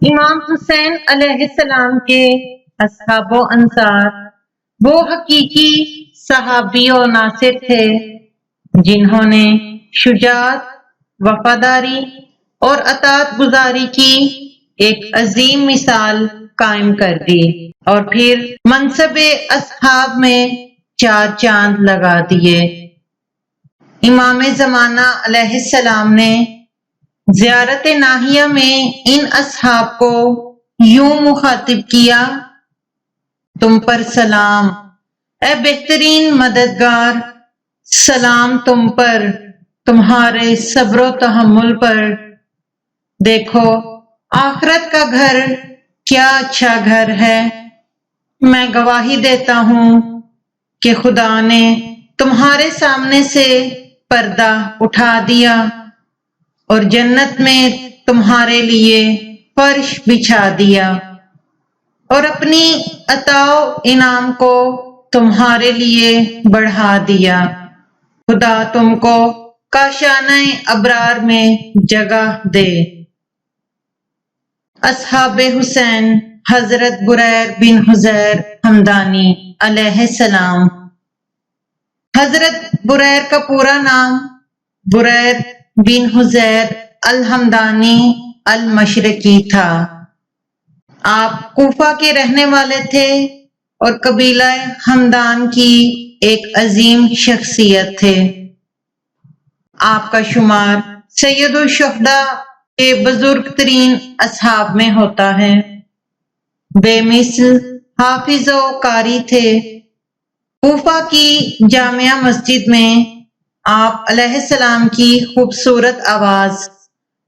امام حسین علیہ السلام کے اصحاب و انصار وہ حقیقی صحابی و ناصر تھے جنہوں نے شجاعت، وفاداری اور اطاعت گزاری کی ایک عظیم مثال قائم کر دی اور پھر منصب اصحاب میں چار چاند لگا دیے۔ امام زمانہ علیہ السلام نے زیارت ناہیہ میں ان اصحاب کو یوں مخاطب کیا: تم پر سلام اے بہترین مددگار، سلام تم پر، تمہارے صبر و تحمل پر۔ دیکھو آخرت کا گھر کیا اچھا گھر ہے۔ میں گواہی دیتا ہوں کہ خدا نے تمہارے سامنے سے پردہ اٹھا دیا اور جنت میں تمہارے لیے فرش بچھا دیا اور اپنی عطا و انعام کو تمہارے لیے بڑھا دیا۔ خدا تم کو کاشانہ ابرار میں جگہ دے۔ اصحاب حسین حضرت بریر بن حزیر ھمدانی علیہ السلام۔ حضرت بریر کا پورا نام بریر بن حزیر الھمدانی المشرقی تھا۔ آپ کوفہ کے رہنے والے تھے اور قبیلہ ھمدان کی ایک عظیم شخصیت تھے۔ آپ کا شمار سید الشہداء کے بزرگ ترین اصحاب میں ہوتا ہے۔ بے مثل حافظ و قاری تھے۔ کوفہ کی جامع مسجد میں آپ علیہ السلام کی خوبصورت آواز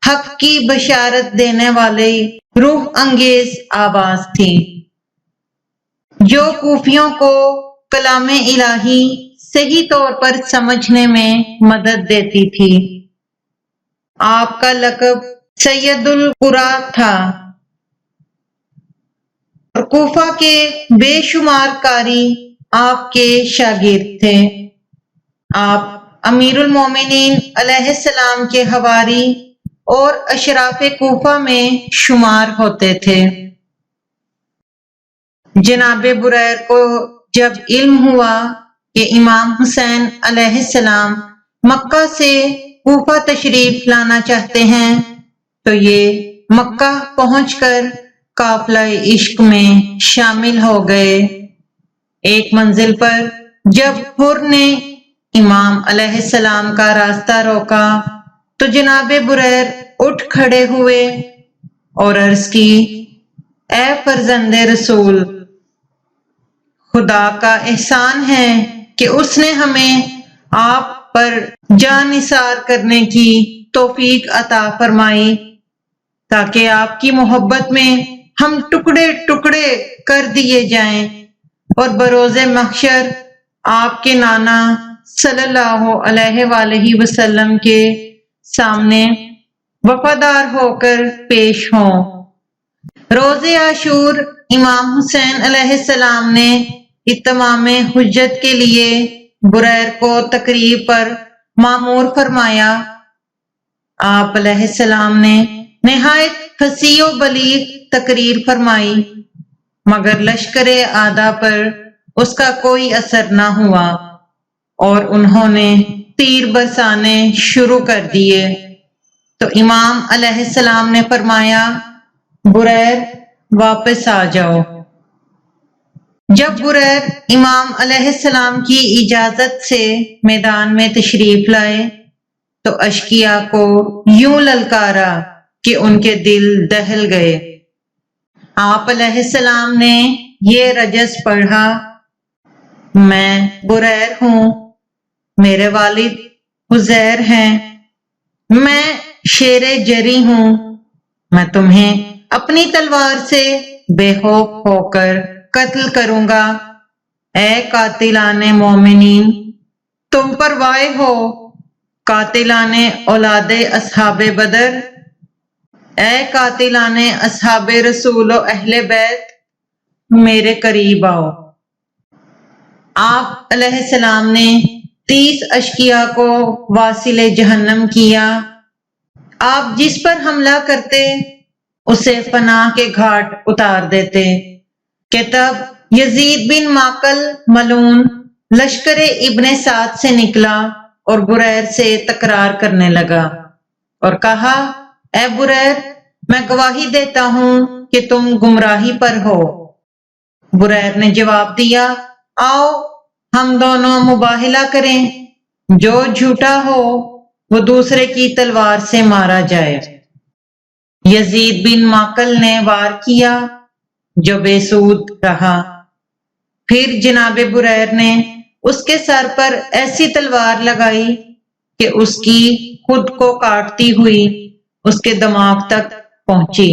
حق کی بشارت دینے والی روح انگیز آواز تھی جو کوفیوں کو کلام الہی صحیح طور پر سمجھنے میں مدد دیتی تھی۔ آپ کا لقب سید القریٰ تھا اور کوفہ کے بے شمار قاری آپ کے شاگرد تھے۔ آپ امیر المومنین علیہ السلام کے حواری اور اشراف کوفہ میں شمار ہوتے تھے۔ جناب بریر کو جب علم ہوا کہ امام حسین علیہ السلام مکہ سے کوفہ تشریف لانا چاہتے ہیں تو یہ مکہ پہنچ کر قافلہ عشق میں شامل ہو گئے۔ ایک منزل پر جب حر نے امام علیہ السلام کا راستہ روکا تو جناب بریر اٹھ کھڑے ہوئے اور عرض کی: اے فرزند رسول، خدا کا احسان ہے کہ اس نے ہمیں آپ پر جاں نثار کرنے کی توفیق عطا فرمائی تاکہ آپ کی محبت میں ہم ٹکڑے ٹکڑے کر دیے جائیں اور بروز محشر آپ کے نانا صلی اللہ علیہ وآلہ وسلم کے سامنے وفادار ہو کر پیش ہوں۔ روز عاشور امام حسین علیہ السلام نے اتمام حجت کے لیے بریر کو تقریب پر مامور فرمایا۔ آپ علیہ السلام نے نہایت فصیح و بلیغ تقریر فرمائی مگر لشکر اعداء پر اس کا کوئی اثر نہ ہوا اور انہوں نے تیر برسانے شروع کر دیے تو امام علیہ السلام نے فرمایا: بریر واپس آ جاؤ۔ جب بریر امام علیہ السلام کی اجازت سے میدان میں تشریف لائے تو اشقیاء کو یوں للکارا کہ ان کے دل دہل گئے۔ آپ علیہ السلام نے یہ رجز پڑھا: میں بریر ہوں، میرے والد حزیر ہیں، میں شیر جری ہوں، میں تمہیں اپنی تلوار سے بے خوف ہو کر قتل کروں گا۔ اے قاتلان مومنین، تم پر وائے ہو، قاتلان اولاد اصحاب بدر، اے قاتلان اصحاب رسول و اہل بیت، میرے قریب آؤ۔ آپ علیہ السلام نے 30 اشقیاء کو واصل جہنم کیا۔ آپ جس پر حملہ کرتے اسے پناہ کے گھاٹ اتار دیتے کہ تب یزید بن معقل ملعون لشکر ابن سعد سے نکلا اور بریر سے تکرار کرنے لگا اور کہا، اے بریر، میں گواہی دیتا ہوں کہ تم گمراہی پر ہو۔ بریر نے جواب دیا، آؤ ہم دونوں مباہلہ کریں، جو جھوٹا ہو وہ دوسرے کی تلوار سے مارا جائے۔ یزید بن معقل نے وار کیا جو بے سود رہا۔ پھر جناب بریر نے اس کے سر پر ایسی تلوار لگائی کہ اس کی خود کو کاٹتی ہوئی اس کے دماغ تک پہنچی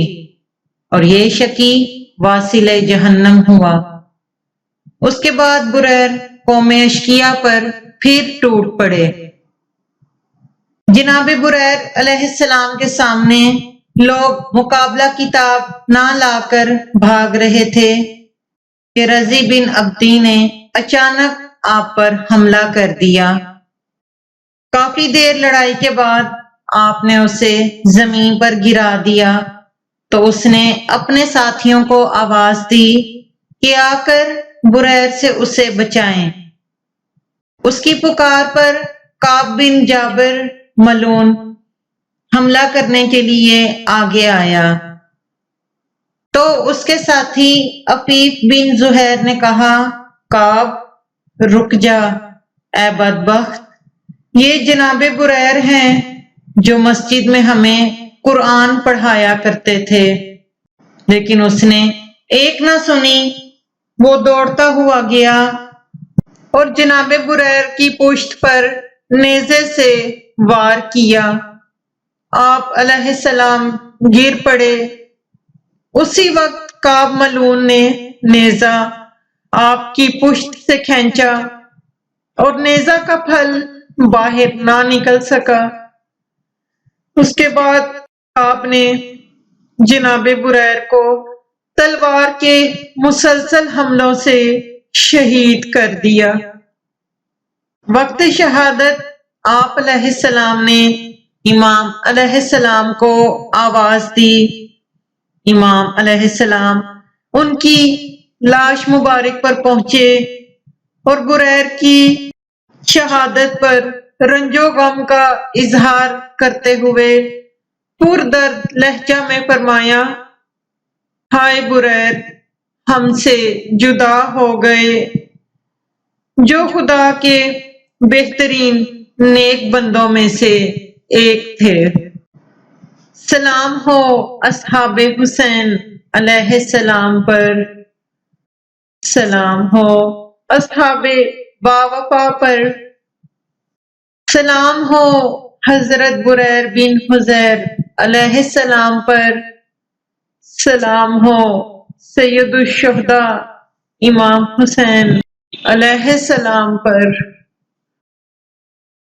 اور یہ شقی واصل جہنم ہوا۔ اس کے بعد بریر قوم اشقیاء پر پھر ٹوٹ پڑے۔ جناب بریر علیہ السلام کے سامنے لوگ مقابلہ کتاب نہ لا کر بھاگ رہے تھے کہ رضی بن عبدی نے اچانک آپ پر حملہ کر دیا۔ کافی دیر لڑائی کے بعد آپ نے اسے زمین پر گرا دیا تو اس نے اپنے ساتھیوں کو آواز دی کہ آ کر بریر سے اسے بچائیں۔ اس کی پکار پر کعب بن جابر ملعون حملہ کرنے کے لیے آگے آیا تو اس کے ساتھی عفیف بن زہیر نے کہا، کعب رک جا اے بدبخت، یہ جناب بریر ہیں جو مسجد میں ہمیں قرآن پڑھایا کرتے تھے۔ لیکن اس نے ایک نہ سنی، وہ دوڑتا ہوا گیا اور جناب بریر کی پشت پر نیزے سے وار کیا۔ آپ علیہ السلام گر پڑے۔ اسی وقت کعب ملعون نے نیزہ آپ کی پشت سے کھینچا اور نیزہ کا پھل باہر نہ نکل سکا۔ اس کے بعد کعب نے جناب بریر کو تلوار کے مسلسل حملوں سے شہید کر دیا۔ وقت شہادت آپ علیہ السلام نے امام علیہ السلام کو آواز دی۔ امام علیہ السلام ان کی لاش مبارک پر پہنچے اور بریر کی شہادت پر رنج و غم کا اظہار کرتے ہوئے پردرد لہجہ میں فرمایا، ہائے بریر، ہم سے جدا ہو گئے جو خدا کے بہترین نیک بندوں میں سے ایک تھے۔ سلام ہو اصحاب حسین علیہ السلام پر، سلام ہو اصحاب باوفا پر، سلام ہو حضرت بریر بن حضیر علیہ السلام پر، سلام ہو سید الشہداء امام حسین علیہ السلام پر۔